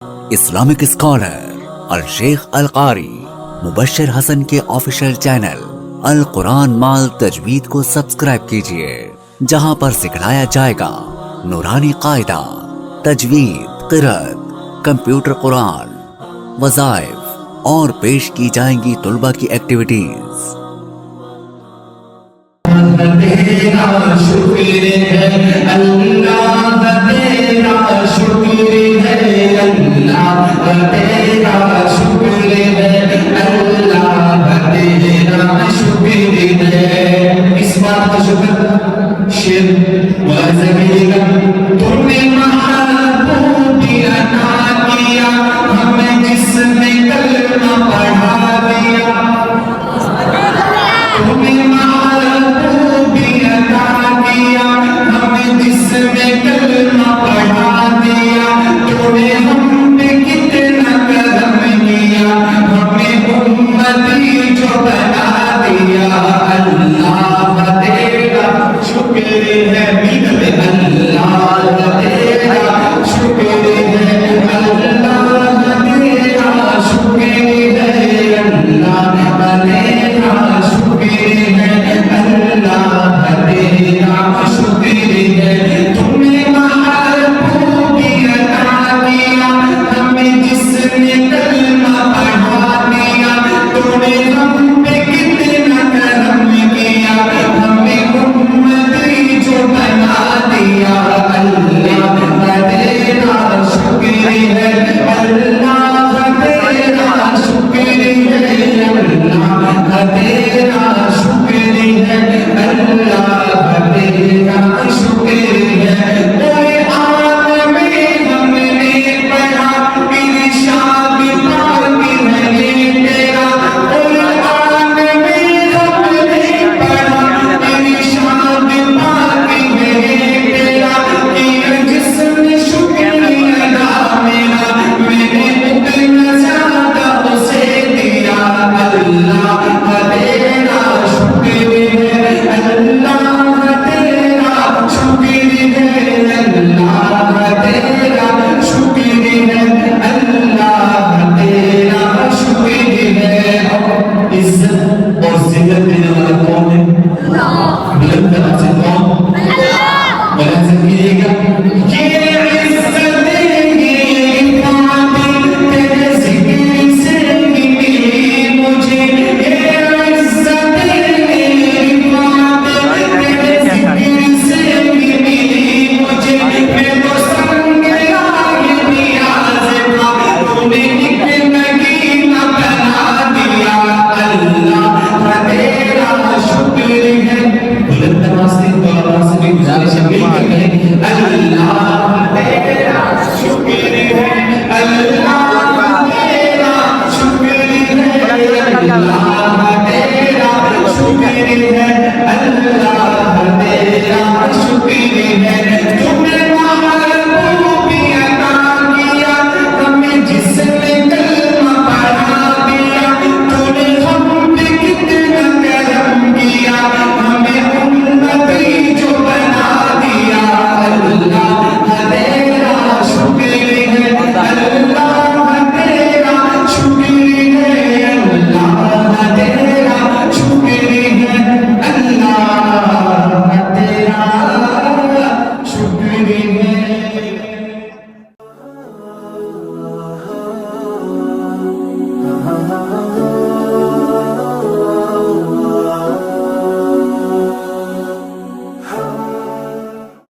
Islamic scholar الشیخ القاری مبشر حسن کے official channel القرآن مال تجوید کو سبسکرائب کیجئے، جہاں پر سکھلایا جائے گا نورانی قاعدہ، تجوید، قرأت، کمپیوٹر قرآن، وظائف اور پیش کی جائیں گی طلبہ کی ایکٹیویٹیز۔ تیرا شکر ہے اللہ، تیرا شکر ہے اللہ، تیرا شکر ہے اللہ، تیرا شکر ہے۔ اس بات کا شکر شیر وزمیر تم نے محبوبی عطا کیا، ہمیں جس نے کلمہ پڑھا دیا، تمہیں محبوبی عطا کیا، ہمیں جس نے کلمہ پڑھا دیا، تو نے ہم پہ کتنا کرم کیا، ہمیں امتی جو بنا دیا۔ اللہ تیرا شکر ہے، ملت اللہ تیرا شکر ہے، اللہ تیرا شکر ہے، اللہ تیرا شکر ہے، اللہ تیرا شکر ہے۔ تم نے محبوبی عطا کیا، ہمیں جس نے کلمہ پڑھا دیا، تو نے ہم پہ کتنا کرم کیا، ہمیں امتی جو بنا دیا۔ اللہ تیرا شکر ہے، اللہ تیرا شکر ہے، اللہ تیرا